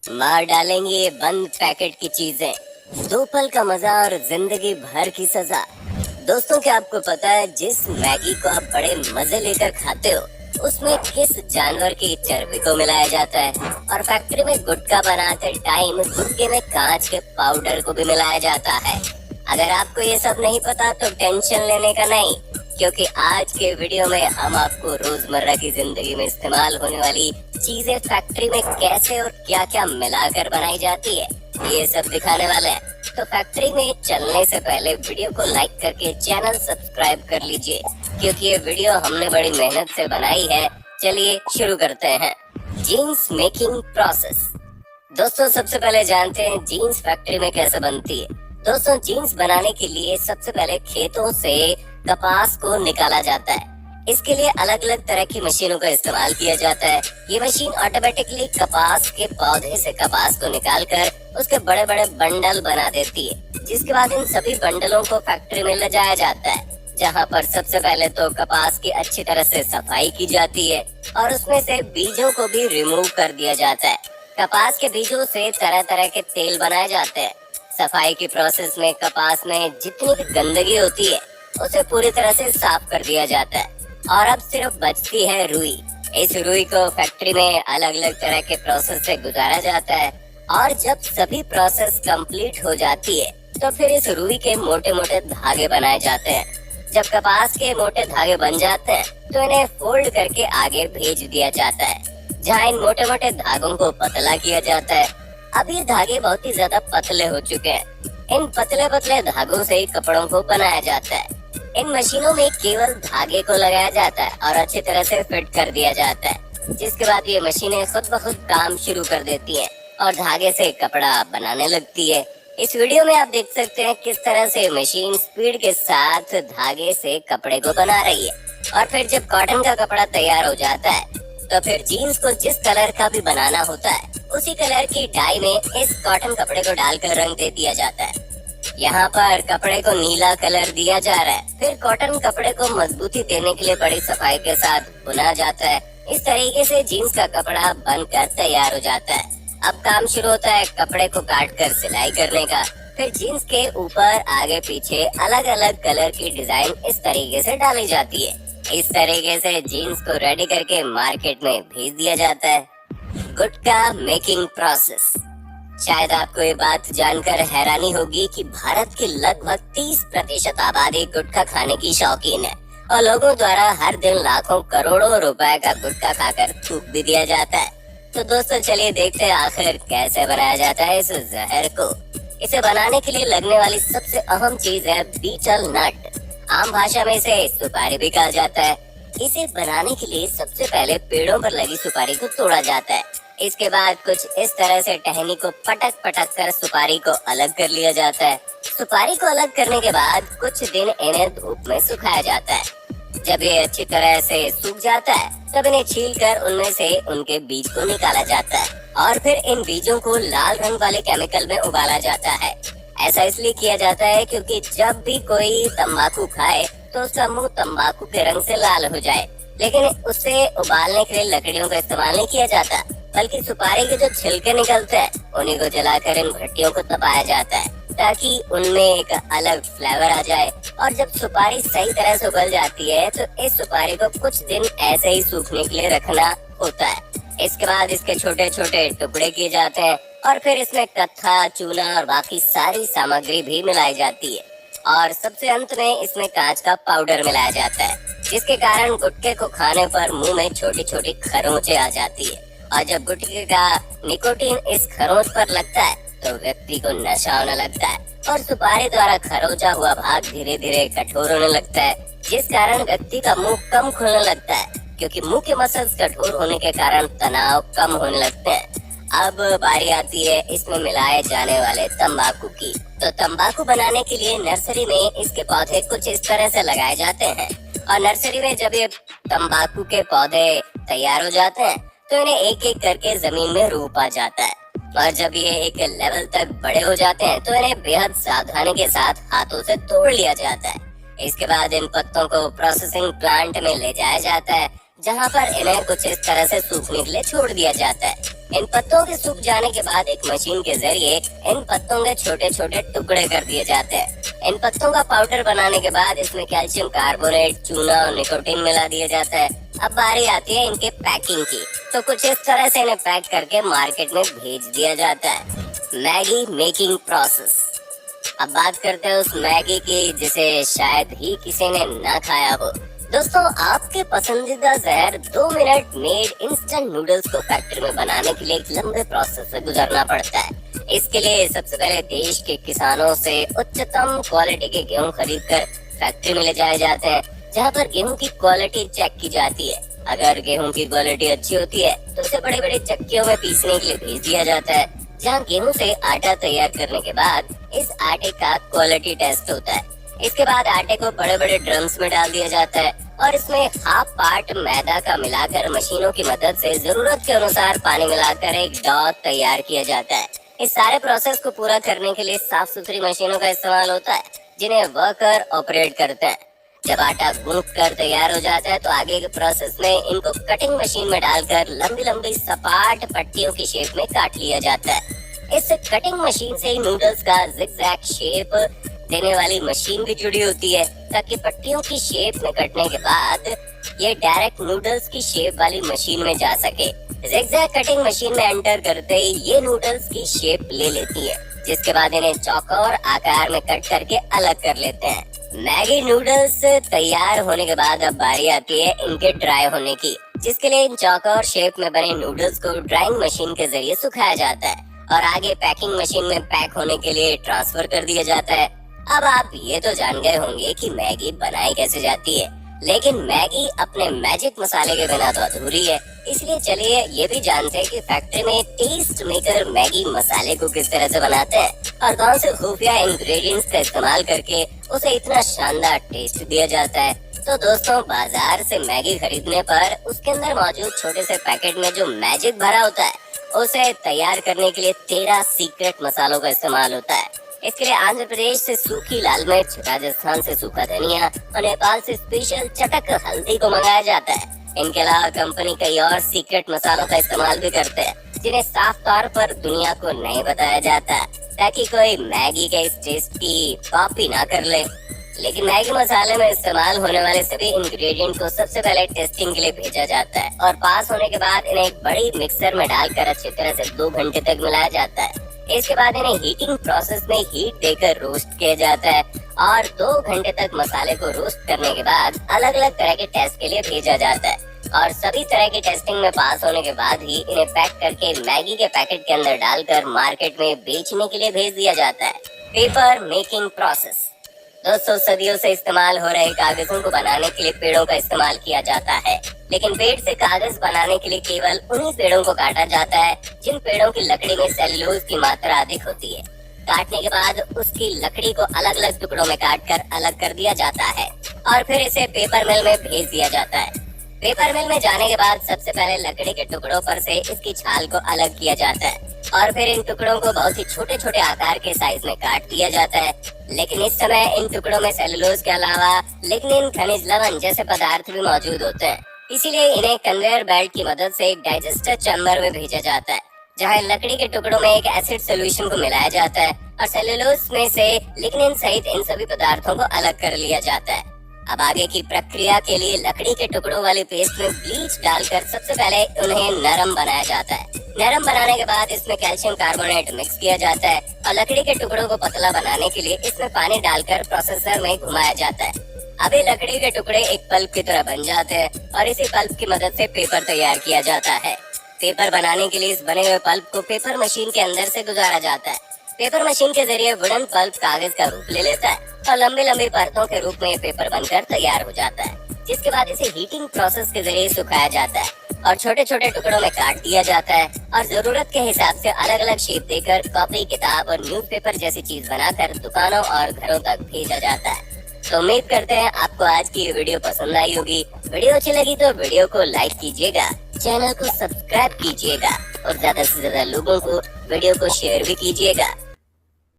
मार डालेंगे ये बंद पैकेट की चीजें, दो पल का मजा और जिंदगी भर की सजा। दोस्तों, क्या आपको पता है जिस मैगी को आप बड़े मजे लेकर खाते हो उसमें किस जानवर की चर्बी को मिलाया जाता है? और फैक्ट्री में गुटखा बनाते टाइम गुटखे में कांच के पाउडर को भी मिलाया जाता है। अगर आपको ये सब नहीं पता तो टेंशन लेने का नहीं, क्योंकि आज के वीडियो में हम आपको रोजमर्रा की जिंदगी में इस्तेमाल होने वाली चीजें फैक्ट्री में कैसे और क्या क्या मिलाकर बनाई जाती है ये सब दिखाने वाले हैं। तो फैक्ट्री में चलने से पहले वीडियो को लाइक करके चैनल सब्सक्राइब कर लीजिए, क्योंकि ये वीडियो हमने बड़ी मेहनत से बनाई है। चलिए शुरू करते हैं। Jeans making process. दोस्तों, सबसे पहले जानते हैं जीन्स फैक्ट्री में कैसे बनती है। दोस्तों, जीन्स बनाने के लिए सबसे पहले खेतों से कपास को निकाला जाता है। इसके लिए अलग अलग तरह की मशीनों का इस्तेमाल किया जाता है। ये मशीन ऑटोमेटिकली कपास के पौधे से कपास को निकालकर उसके बड़े बड़े बंडल बना देती है, जिसके बाद इन सभी बंडलों को फैक्ट्री में ले जाया जाता है, जहाँ पर सबसे पहले तो कपास की अच्छी तरह से सफाई की जाती है और उसमें से बीजों को भी रिमूव कर दिया जाता है। कपास के बीजों से तरह तरह के तेल बनाए जाते हैं। सफाई की प्रोसेस में कपास में जितनी भी गंदगी होती है उसे पूरी तरह से साफ कर दिया जाता है और अब सिर्फ बचती है रुई। इस रुई को फैक्ट्री में अलग अलग तरह के प्रोसेस से गुजारा जाता है और जब सभी प्रोसेस कंप्लीट हो जाती है तो फिर इस रुई के मोटे मोटे धागे बनाए जाते हैं। जब कपास के मोटे धागे बन जाते हैं तो इन्हें फोल्ड करके आगे भेज दिया जाता है, जहाँ इन मोटे मोटे धागों को पतला किया जाता है। अब ये धागे बहुत ही ज्यादा पतले हो चुके हैं। इन पतले पतले धागों से कपड़ों को बनाया जाता है। इन मशीनों में केवल धागे को लगाया जाता है और अच्छी तरह से फिट कर दिया जाता है, जिसके बाद ये मशीनें खुद ब खुद काम शुरू कर देती हैं और धागे से कपड़ा बनाने लगती है। इस वीडियो में आप देख सकते हैं किस तरह से मशीन स्पीड के साथ धागे से कपड़े को बना रही है। और फिर जब कॉटन का कपड़ा तैयार हो जाता है तो फिर जीन्स को जिस कलर का भी बनाना होता है उसी कलर की डाई में इस कॉटन कपड़े को डालकर रंग दे दिया जाता है। यहाँ पर कपड़े को नीला कलर दिया जा रहा है। फिर कॉटन कपड़े को मजबूती देने के लिए बड़ी सफाई के साथ बुना जाता है। इस तरीके से जीन्स का कपड़ा बनकर तैयार हो जाता है। अब काम शुरू होता है कपड़े को काट कर सिलाई करने का। फिर जीन्स के ऊपर आगे पीछे अलग अलग कलर की डिजाइन इस तरीके से डाली जाती है। इस तरीके से जीन्स को रेडी करके मार्केट में भेज दिया जाता है। गुटखा मेकिंग प्रोसेस। शायद आपको ये बात जानकर हैरानी होगी कि भारत की लगभग 30% आबादी गुटखा खाने की शौकीन है और लोगों द्वारा हर दिन लाखों करोड़ों रुपए का गुटखा खाकर थूक भी दिया जाता है। तो दोस्तों, चलिए देखते हैं आखिर कैसे बनाया जाता है इस जहर को। इसे बनाने के लिए लगने वाली सबसे अहम चीज है बीटल नट। आम भाषा में इसे सुपारी भी कहा जाता है। इसे बनाने के लिए सबसे पहले पेड़ों पर लगी सुपारी को तोड़ा जाता है। इसके बाद कुछ इस तरह से टहनी को पटक पटक कर सुपारी को अलग कर लिया जाता है। सुपारी को अलग करने के बाद कुछ दिन इन्हें धूप में सुखाया जाता है। जब ये अच्छी तरह से सूख जाता है तब इन्हें छील कर उनमें से उनके बीज को निकाला जाता है और फिर इन बीजों को लाल रंग वाले केमिकल में उबाला जाता है। ऐसा इसलिए किया जाता है क्योंकि जब भी कोई तंबाकू खाए तो उसका मुंह तंबाकू के रंग से लाल हो जाए। लेकिन उससे उबालने के लिए लकड़ियों का इस्तेमाल नहीं किया जाता, बल्कि सुपारी के जो छिलके निकलते हैं उन्हीं को जलाकर इन भट्टियों को तपाया जाता है ताकि उनमें एक अलग फ्लेवर आ जाए। और जब सुपारी सही तरह से उबल जाती है तो इस सुपारी को कुछ दिन ऐसे ही सूखने के लिए रखना होता है। इसके बाद इसके छोटे छोटे टुकड़े किए जाते हैं और फिर इसमें कत्था, चूना और बाकी सारी सामग्री भी मिलाई जाती है और सबसे अंत में इसमें कांच का पाउडर मिलाया जाता है, जिसके कारण गुटखे को खाने पर मुंह में छोटी छोटी खरोंचें आ जाती है। और जब गुटखे का निकोटीन इस खरोंच पर लगता है तो व्यक्ति को नशा होने लगता है और सुपारी द्वारा खरोंचा हुआ भाग धीरे धीरे कठोर होने लगता है, जिस कारण व्यक्ति का मुंह कम खुलने लगता है, क्योंकि मुंह के मसल्स कठोर होने के कारण तनाव कम होने लगते हैं। अब बारी आती है इसमें मिलाए जाने वाले तंबाकू की। तो तंबाकू बनाने के लिए नर्सरी में इसके पौधे कुछ इस तरह से लगाए जाते हैं और नर्सरी में जब ये तंबाकू के पौधे तैयार हो जाते हैं तो इन्हें एक एक करके जमीन में रोपा जाता है और जब ये एक लेवल तक बड़े हो जाते हैं तो इन्हें बेहद सावधानी के साथ हाथों से तोड़ लिया जाता है। इसके बाद इन पत्तों को प्रोसेसिंग प्लांट में ले जाया जाता है, जहाँ पर इन्हें कुछ इस तरह से सूखने के लिए छोड़ दिया जाता है। इन पत्तों के सूख जाने के बाद एक मशीन के जरिए इन पत्तों के छोटे छोटे टुकड़े कर दिए जाते हैं। इन पत्तों का पाउडर बनाने के बाद इसमें कैल्शियम कार्बोनेट, चूना और निकोटीन मिला दिया जाता है। अब बारी आती है इनके पैकिंग की, तो कुछ इस तरह से इन्हें पैक करके मार्केट में भेज दिया जाता है। Maggi making process. अब बात करते हैं उस मैगी की जिसे शायद ही किसी ने ना खाया हो। दोस्तों, आपके पसंदीदा जहर 2 मिनट मेड इंस्टेंट नूडल्स को फैक्ट्री में बनाने के लिए एक लंबे प्रोसेस से गुजरना पड़ता है। इसके लिए सबसे पहले देश के किसानों से उच्चतम क्वालिटी के गेहूं खरीद कर फैक्ट्री में ले जाए जाते हैं, जहां पर गेहूं की क्वालिटी चेक की जाती है। अगर गेहूं की क्वालिटी अच्छी होती है तो उसे बड़े बड़े चक्कियों में पीसने के लिए भेज दिया जाता है, जहां गेहूं से आटा तैयार करने के बाद इस आटे का क्वालिटी टेस्ट होता है। इसके बाद आटे को बड़े बड़े ड्रम्स में डाल दिया जाता है और इसमें हाफ पार्ट मैदा का मिलाकर मशीनों की मदद से जरूरत के अनुसार पानी मिलाकर एक डो तैयार किया जाता है। इस सारे प्रोसेस को पूरा करने के लिए साफ सुथरी मशीनों का इस्तेमाल होता है, जिन्हें वर्कर ऑपरेट करते हैं। जब आटा गूंथ कर तैयार हो जाता है तो आगे के प्रोसेस में इनको कटिंग मशीन में डालकर लंबी लंबी सपाट पट्टियों की शेप में काट लिया जाता है। इस कटिंग मशीन से नूडल्स का जिगजैग शेप देने वाली मशीन भी जुड़ी होती है, ताकि पट्टियों की शेप में कटने के बाद ये डायरेक्ट नूडल्स की शेप वाली मशीन में जा सके। जिगजैग कटिंग मशीन में एंटर करते ही ये नूडल्स की शेप ले लेती है, जिसके बाद इन्हें चौकोर आकार में कट करके अलग कर लेते हैं। मैगी नूडल्स तैयार होने के बाद अब बारी आती है इनके ड्राई होने की, जिसके लिए इन चौकोर शेप में बने नूडल्स को ड्राइंग मशीन के जरिए सुखाया जाता है और आगे पैकिंग मशीन में पैक होने के लिए ट्रांसफर कर दिया जाता है। अब आप ये तो जान गए होंगे कि मैगी बनाई कैसे जाती है, लेकिन मैगी अपने मैजिक मसाले के बिना तो अधूरी है। इसलिए चलिए ये भी जानते हैं कि फैक्ट्री में टेस्ट मेकर मैगी मसाले को किस तरह से बनाते हैं और कौन से खुफिया इंग्रेडिएंट्स का इस्तेमाल करके उसे इतना शानदार टेस्ट दिया जाता है। तो दोस्तों, बाजार से मैगी खरीदने पर उसके अंदर मौजूद छोटे से पैकेट में जो मैजिक भरा होता है, उसे तैयार करने के लिए 13 सीक्रेट मसालों का इस्तेमाल होता है। इसके लिए आंध्र प्रदेश से सूखी लाल मिर्च, राजस्थान से सूखा धनिया और नेपाल से स्पेशल चटक हल्दी को मंगाया जाता है। इनके अलावा कंपनी कई और सीक्रेट मसालों का इस्तेमाल भी करते हैं, जिन्हें साफ तौर पर दुनिया को नहीं बताया जाता, ताकि कोई मैगी के इस टेस्ट की कॉपी ना कर ले। लेकिन मैगी मसाले में इस्तेमाल होने वाले सभी इंग्रेडिएंट को सबसे पहले टेस्टिंग के लिए भेजा जाता है और पास होने के बाद इन्हें एक बड़ी मिक्सर में डालकर अच्छी तरह से 2 घंटे तक मिलाया जाता है। इसके बाद इन्हें हीटिंग प्रोसेस में हीट देकर रोस्ट किया जाता है और 2 घंटे तक मसाले को रोस्ट करने के बाद अलग अलग तरह के टेस्ट के लिए भेजा जाता है और सभी तरह की टेस्टिंग में पास होने के बाद ही इन्हें पैक करके मैगी के पैकेट के अंदर डालकर मार्केट में बेचने के लिए भेज दिया जाता है। Paper making process. दोस्तों, सदियों से इस्तेमाल हो रहे कागजों को बनाने के लिए पेड़ों का इस्तेमाल किया जाता है, लेकिन पेड़ से कागज बनाने के लिए केवल उन्हीं पेड़ों को काटा जाता है जिन पेड़ों की लकड़ी में सेल्यूलोज की मात्रा अधिक होती है। काटने के बाद उसकी लकड़ी को अलग अलग टुकड़ों में काटकर अलग कर दिया जाता है और फिर इसे पेपर मिल में भेज दिया जाता है। पेपर मिल में जाने के बाद सबसे पहले लकड़ी के टुकड़ों पर से इसकी छाल को अलग किया जाता है और फिर इन टुकड़ों को बहुत ही छोटे छोटे आकार के साइज में काट दिया जाता है। लेकिन इस समय इन टुकड़ों में सेलुलोज के अलावा लिग्निन, खनिज लवण जैसे पदार्थ भी मौजूद होते हैं। इसीलिए इन्हें कन्वेयर बेल्ट की मदद से एक डाइजेस्टर चैम्बर में भेजा जाता है, जहां लकड़ी के टुकड़ों में एक एसिड सोल्यूशन को मिलाया जाता है और सेलुलोज में से लिग्निन सहित इन सभी पदार्थों को अलग कर लिया जाता है। अब आगे की प्रक्रिया के लिए लकड़ी के टुकड़ों वाले पेस्ट में ब्लीच डालकर सबसे पहले उन्हें नरम बनाया जाता है। नरम बनाने के बाद इसमें कैल्शियम कार्बोनेट मिक्स किया जाता है और लकड़ी के टुकड़ों को पतला बनाने के लिए इसमें पानी डालकर प्रोसेसर में घुमाया जाता है। अब ये लकड़ी के टुकड़े एक पल्प की तरह बन जाते हैं और इसी पल्प की मदद से पेपर तैयार किया जाता है। पेपर बनाने के लिए इस बने हुए पल्प को पेपर मशीन के अंदर से गुजारा जाता है। पेपर मशीन के जरिए वुडन पल्प कागज का रूप ले लेता है और लंबी लंबी परतों के रूप में ये पेपर बनकर तैयार हो जाता है, जिसके बाद इसे हीटिंग प्रोसेस के जरिए सुखाया जाता है और छोटे छोटे टुकड़ों में काट दिया जाता है और जरूरत के हिसाब से अलग अलग शेप देकर कॉपी, किताब और न्यूज़पेपर जैसी चीज बनाकर दुकानों और घरों तक भेजा जाता है। तो उम्मीद करते हैं आपको आज की ये वीडियो पसंद आई होगी। वीडियो अच्छी लगी तो वीडियो को लाइक कीजिएगा, चैनल को सब्सक्राइब कीजिएगा और ज्यादा से ज्यादा लोगों को वीडियो को शेयर भी कीजिएगा।